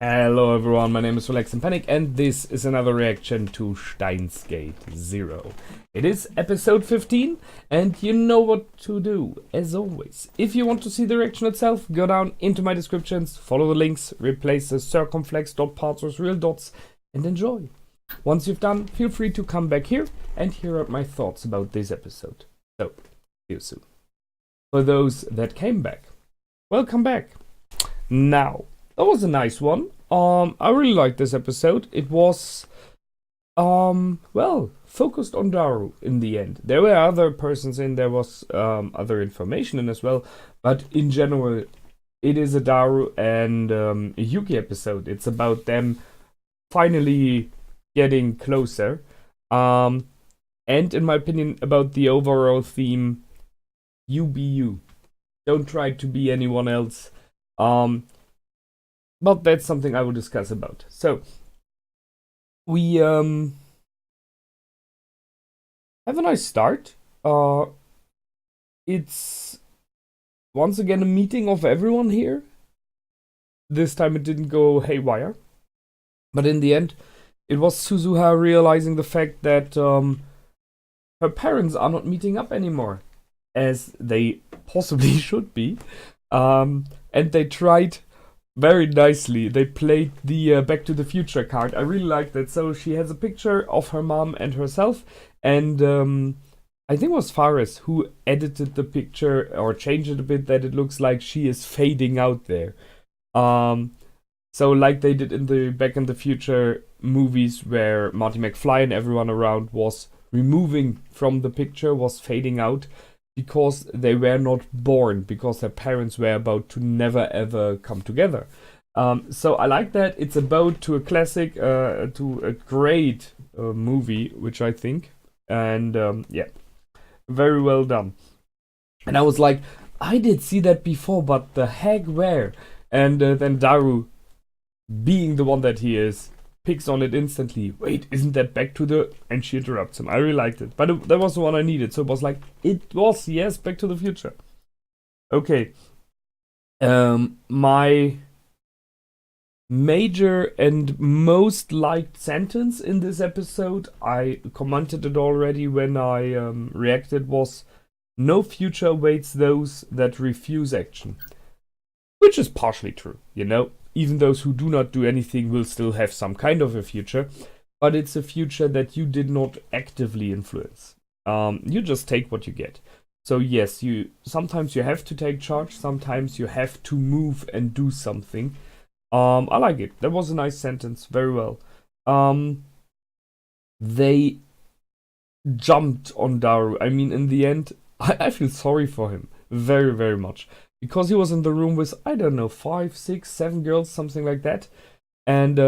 Hello everyone, my name is Relax and Panic, and this is another reaction to Steins Gate Zero. It is episode 15, and you know what to do, as always. If you want to see the reaction itself, go down into my descriptions, follow the links, replace the circumflex dot parts with real dots, and enjoy. Once you've done, feel free to come back here and hear out my thoughts about this episode. So, see you soon. For those that came back, welcome back. Now, that was a nice one. I really liked this episode. It was, focused on Daru in the end. There were other persons in, there was, other information in as well, but in general, it is a Daru and a Yuki episode. It's about them finally getting closer. And in my opinion, about the overall theme, you be you. Don't try to be anyone else. But that's something I will discuss about. So, we have a nice start. It's once again a meeting of everyone here. This time it didn't go haywire. But in the end, it was Suzuha realizing the fact that her parents are not meeting up anymore, as they possibly should be. And they tried very nicely. They played the Back to the Future card. I really like that. So she has a picture of her mom and herself, and I think it was Faris who edited the picture or changed it a bit that it looks like she is fading out there. So like they did in the Back in the Future movies where Marty McFly and everyone around was removing from the picture, was fading out, because they were not born, because their parents were about to never ever come together. So I like that. It's about to a classic, to a great movie, which I think. And yeah, very well done. And I was like, I did see that before, but the heck where? And then Daru, being the one that he is, picks on it instantly. Wait, isn't that Back to the... And she interrupts him. I really liked it. But that was the one I needed. So it was like, it was, yes, Back to the Future. Okay. My major and most liked sentence in this episode, I commented it already when I reacted, was, "No future awaits those that refuse action." Which is partially true, you know? Even those who do not do anything will still have some kind of a future, but it's a future that you did not actively influence. You just take what you get. So yes, sometimes you have to take charge, sometimes you have to move and do something. I like it. That was a nice sentence, very well. They jumped on Daru. I mean, in the end, I feel sorry for him very, very much. Because he was in the room with, I don't know, 5, 6, 7 girls, something like that. And,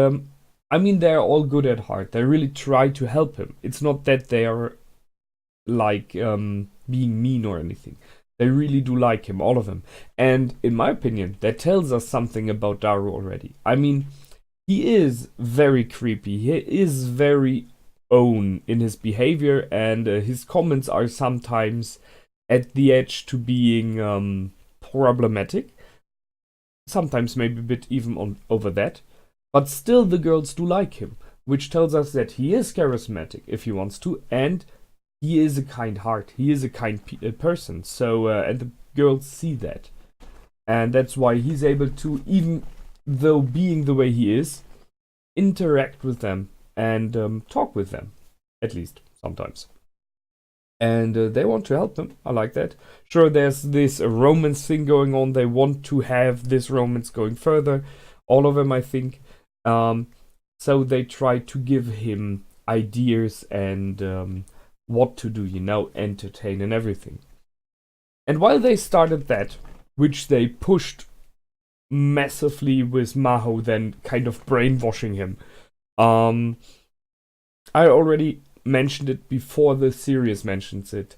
I mean, they're all good at heart. They really try to help him. It's not that they are, like, being mean or anything. They really do like him, all of them. And, in my opinion, that tells us something about Daru already. I mean, he is very creepy. He is very own in his behavior. And his comments are sometimes at the edge to being... problematic, sometimes maybe a bit even over that, but still the girls do like him, which tells us that he is charismatic if he wants to, and he is a kind heart, he is a kind person. So and the girls see that, and that's why he's able to, even though being the way he is, interact with them and talk with them, at least sometimes. And they want to help them. I like that. Sure, there's this romance thing going on. They want to have this romance going further. All of them, I think. So they try to give him ideas and what to do, you know, entertain and everything. And while they started that, which they pushed massively with Maho, then kind of brainwashing him, I already mentioned it before the series mentions it.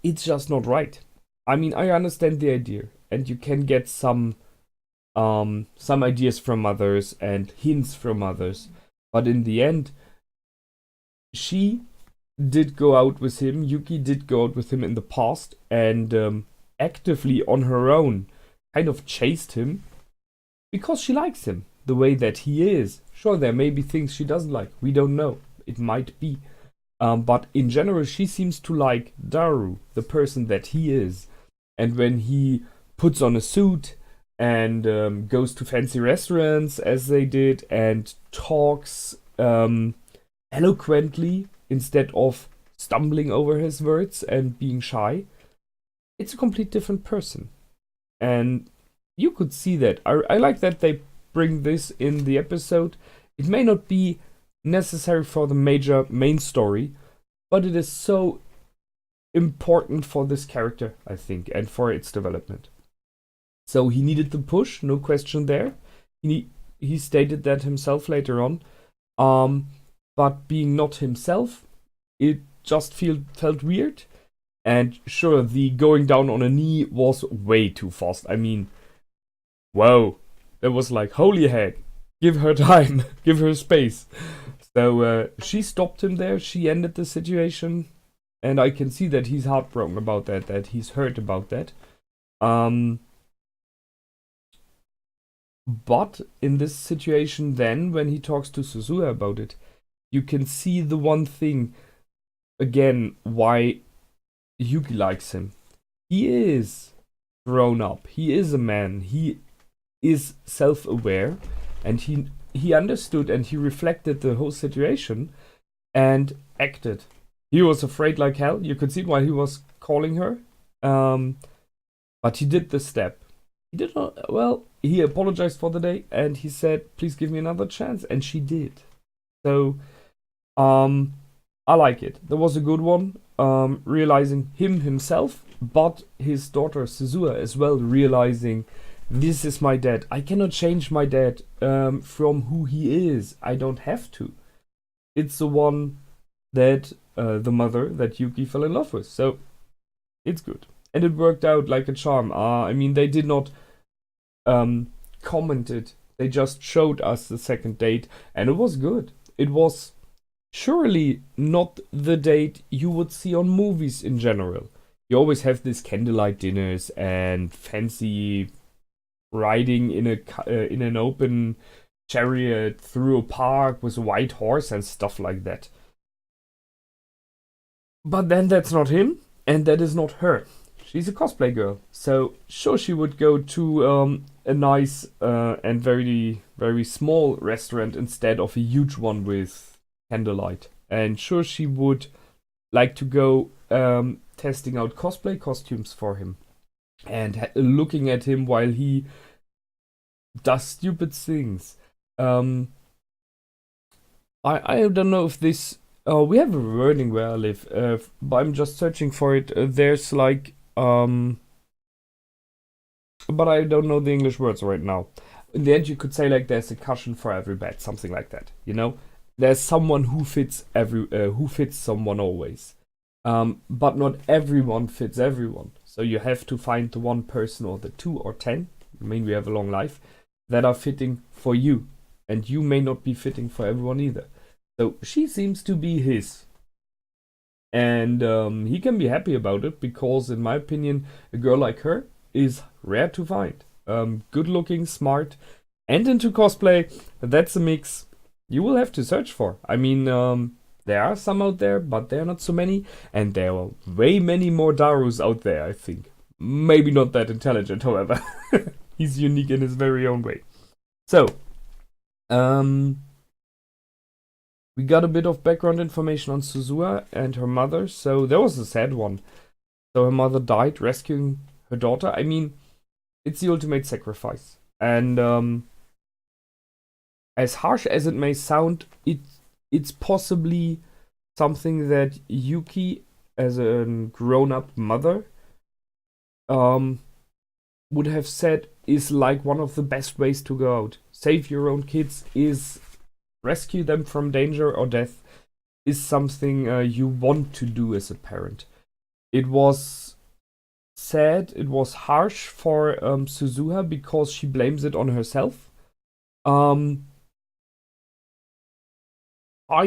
It's just not right. I mean, I understand the idea, and you can get some ideas from others and hints from others, but in the end, she did go out with him. Yuki did go out with him in the past, and actively on her own kind of chased him because she likes him the way that he is. Sure, there may be things she doesn't like. We don't know. It might be. But in general, she seems to like Daru, the person that he is. And when he puts on a suit and goes to fancy restaurants as they did and talks eloquently instead of stumbling over his words and being shy, it's a complete different person. And you could see that. I like that they bring this in the episode. It may not be necessary for the major main story, but it is so important for this character, I think, and for its development. So he needed the push, no question there. He stated that himself later on. But being not himself, it just felt weird. And sure, the going down on a knee was way too fast. I mean, whoa. That was like, holy heck. Give her time. Give her space. So she stopped him there. She ended the situation. And I can see that he's heartbroken about that he's hurt about that. But in this situation then, when he talks to Suzuha about it, you can see the one thing, again, why Yuki likes him. He is grown up. He is a man. He is self-aware. And he understood and he reflected the whole situation and acted. He was afraid like hell. You could see why he was calling her. But he did the step. He did not, well, he apologized for the day and he said, please give me another chance. And she did. So, I like it. There was a good one. Realizing himself, but his daughter Suzuha as well, realizing this is my dad. I cannot change my dad from who he is. I don't have to. It's the one that the mother that Yuki fell in love with. So it's good. And it worked out like a charm. I mean, they did not comment it. They just showed us the second date. And it was good. It was surely not the date you would see on movies in general. You always have these candlelight dinners and fancy riding in an open chariot through a park with a white horse and stuff like that. But then that's not him, and that is not her. She's a cosplay girl, so sure she would go to a nice and very, very small restaurant instead of a huge one with candlelight. And sure she would like to go testing out cosplay costumes for him and looking at him while he does stupid things. I don't know if this we have a wording where I live, but I'm just searching for it. There's like but I don't know the English words right now. In the end, you could say like there's a cushion for every bed, something like that. You know, there's someone who fits who fits someone always, but not everyone fits everyone. So you have to find the one person or the 2 or 10. I mean, we have a long life that are fitting for you, and you may not be fitting for everyone either. So she seems to be his. And he can be happy about it because, in my opinion, a girl like her is rare to find. Good looking, smart, and into cosplay. That's a mix you will have to search for. I mean, there are some out there, but there are not so many. And there are way many more Darus out there, I think. Maybe not that intelligent, however. He's unique in his very own way. So, we got a bit of background information on Suzuha and her mother. So there was a sad one. So her mother died rescuing her daughter. I mean, it's the ultimate sacrifice. And as harsh as it may sound, it's possibly something that Yuki, as a grown-up mother, would have said is like one of the best ways to go out. Save your own kids is rescue them from danger or death is something you want to do as a parent. It was sad, it was harsh for Suzuha because she blames it on herself. I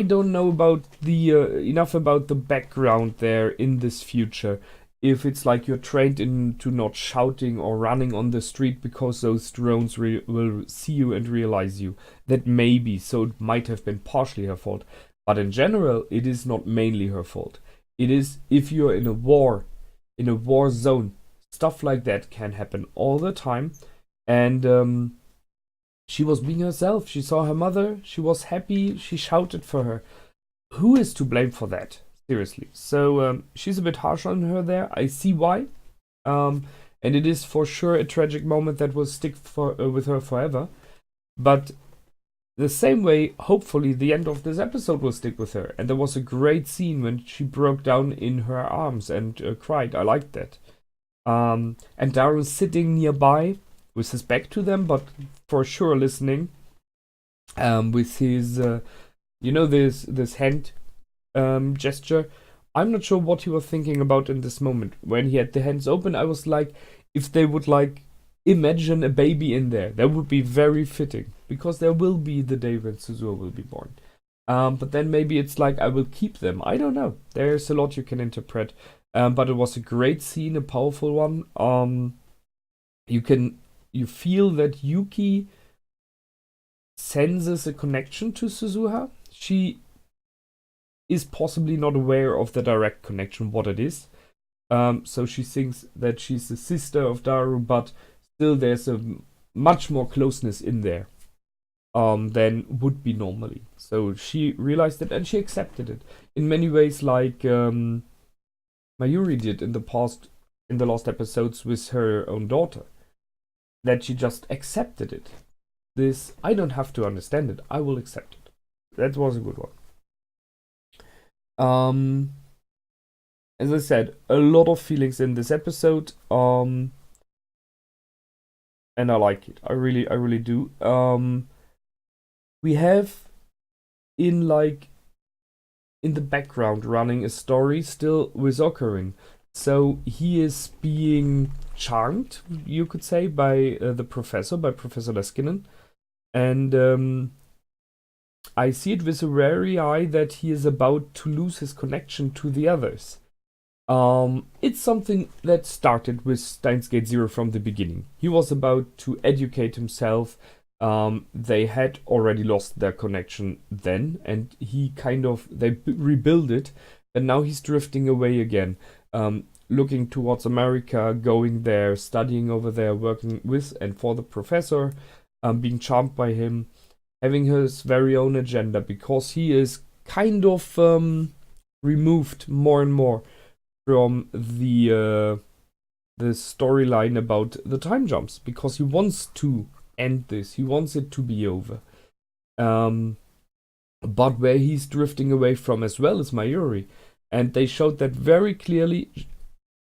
don't know about the enough about the background there in this future. if it's like you're trained into not shouting or running on the street because those drones will see you and realize you. That may be, so it might have been partially her fault. But in general, it is not mainly her fault. It is if you're in a war zone, stuff like that can happen all the time. And she was being herself. She saw her mother. She was happy. She shouted for her. Who is to blame for that? Seriously. So she's a bit harsh on her there. I see why. And it is for sure a tragic moment that will stick with her forever. But the same way, hopefully, the end of this episode will stick with her. And there was a great scene when she broke down in her arms and cried. I liked that. And Darren's sitting nearby with his back to them, but for sure listening. With his, this hand gesture. I'm not sure what he was thinking about in this moment. When he had the hands open, I was like, if they would imagine a baby in there, that would be very fitting, because there will be the day when Suzuha will be born. But then maybe it's like, I will keep them. I don't know. There's a lot you can interpret. But it was a great scene, a powerful one. You feel that Yuki senses a connection to Suzuha. She is possibly not aware of the direct connection, what it is. So she thinks that she's the sister of Daru, but still there's a much more closeness in there than would be normally. So she realized it and she accepted it. In many ways, like Mayuri did in the last episodes with her own daughter. That she just accepted it. I don't have to understand it. I will accept it. That was a good one. As I said, a lot of feelings in this episode. And I like it. I really do. We have in the background running a story still with Ocarina. So he is being charmed, you could say, by Professor Leskinen. And I see it with a wary eye that he is about to lose his connection to the others. It's something that started with Steins Gate Zero from the beginning. He was about to educate himself. They had already lost their connection then, and they rebuild it, and now he's drifting away again. Looking towards America, going there, studying over there, working with and for the professor, being charmed by him, having his very own agenda, because he is kind of removed more and more from the storyline about the time jumps, because he wants to end this. He wants it to be over. But where he's drifting away from as well is Mayuri. And they showed that very clearly.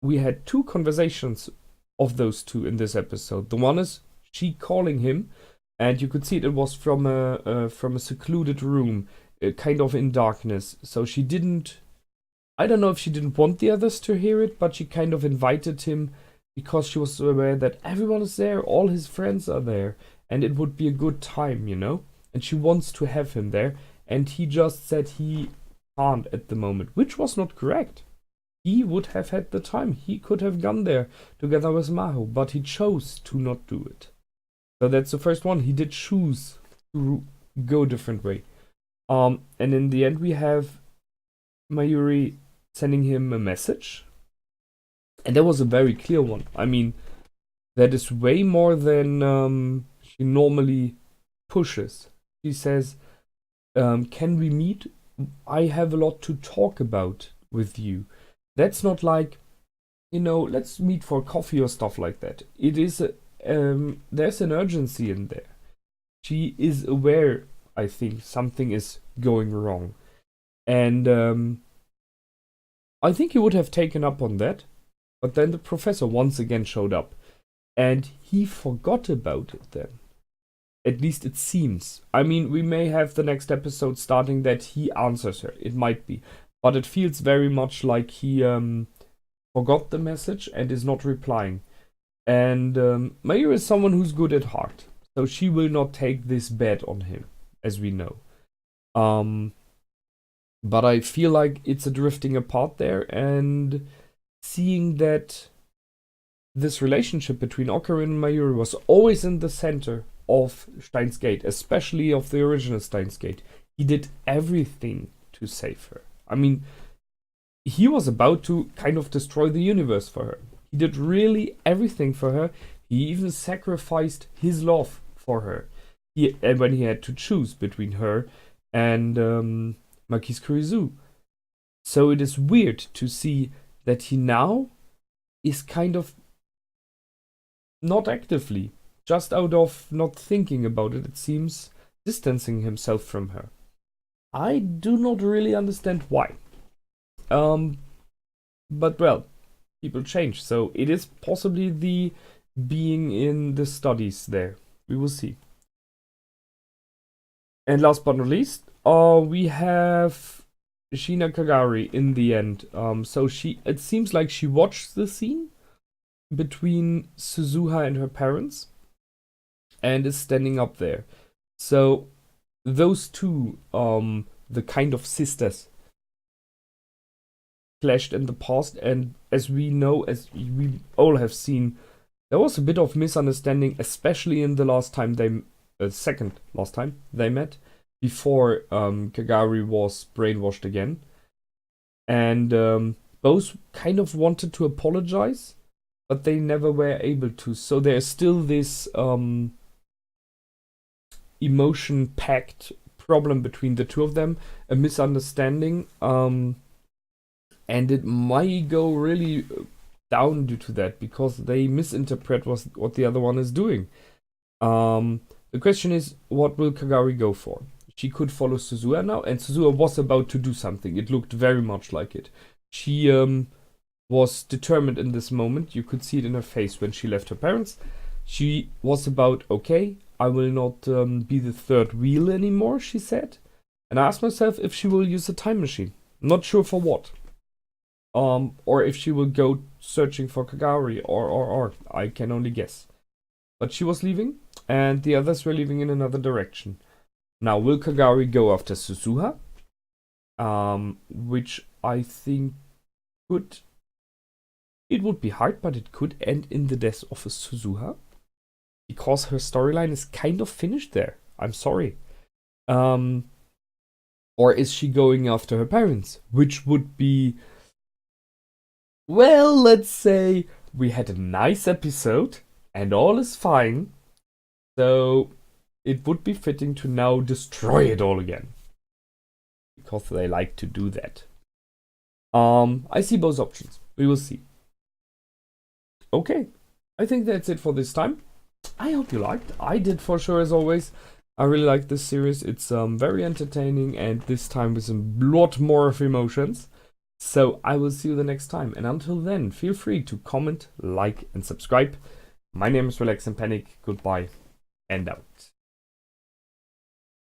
We had 2 conversations of those 2 in this episode. The one is she calling him, and you could see it was from a secluded room, kind of in darkness. So she didn't. I don't know if she didn't want the others to hear it, but she kind of invited him because she was aware that everyone is there, all his friends are there, and it would be a good time, And she wants to have him there, and he just said he can't at the moment, which was not correct. He would have had the time. He could have gone there together with Maho, but he chose to not do it. So that's the first one. He did choose to go a different way. And in the end, we have Mayuri sending him a message. And that was a very clear one. I mean, that is way more than she normally pushes. She says, can we meet? I have a lot to talk about with you. That's not like, let's meet for coffee or stuff like that. It is, there's an urgency in there. She is aware, I think, something is going wrong. And I think he would have taken up on that. But then the professor once again showed up. And he forgot about it then. At least it seems. I mean, we may have the next episode starting that he answers her. It might be. But it feels very much like he forgot the message and is not replying. And Mayuri is someone who's good at heart. So she will not take this bad on him, as we know. But I feel like it's a drifting apart there. And seeing that this relationship between Ocarina and Mayuri was always in the center of Steins Gate, especially of the original Steins Gate. He did everything to save her. I mean, he was about to kind of destroy the universe for her. He did really everything for her. He even sacrificed his love for her. And when he had to choose between her and Marquise Kurizu. So it is weird to see that he now is kind of not actively, just out of not thinking about it, it seems, distancing himself from her. I do not really understand why. But well, people change, so it is possibly the being in the studies there. We will see. And last but not least, we have Shina Kagari in the end. So it seems like she watched the scene between Suzuha and her parents and is standing up there. So those two, the kind of sisters, clashed in the past, and as we know, as we all have seen, there was a bit of misunderstanding, especially in the last time second last time they met, before Kagari was brainwashed again. And both kind of wanted to apologize, but they never were able to. So there's still this emotion-packed problem between the two of them, a misunderstanding, and it might go really down due to that, because they misinterpret what the other one is doing. The question is, what will Kagari go for? She could follow Suzuha now, and Suzuha was about to do something. It looked very much like it. She was determined in this moment. You could see it in her face when she left her parents. She was about, okay, I will not be the third wheel anymore, she said. And I asked myself if she will use a time machine. Not sure for what. Or if she will go searching for Kagari, or I can only guess. But she was leaving, and the others were leaving in another direction. Now, will Kagari go after Suzuha? Which I think it would be hard, but it could end in the death of a Suzuha, because her storyline is kind of finished there. I'm sorry. Or is she going after her parents? Which would be, well, let's say we had a nice episode and all is fine. So it would be fitting to now destroy it all again, because they like to do that. I see both options. We will see. Okay, I think that's it for this time. I hope you liked. I did for sure, as always. I really like this series. It's very entertaining, and this time with a lot more of emotions. So I will see you the next time. And until then, feel free to comment, like, and subscribe. My name is Relax and Panic. Goodbye and out.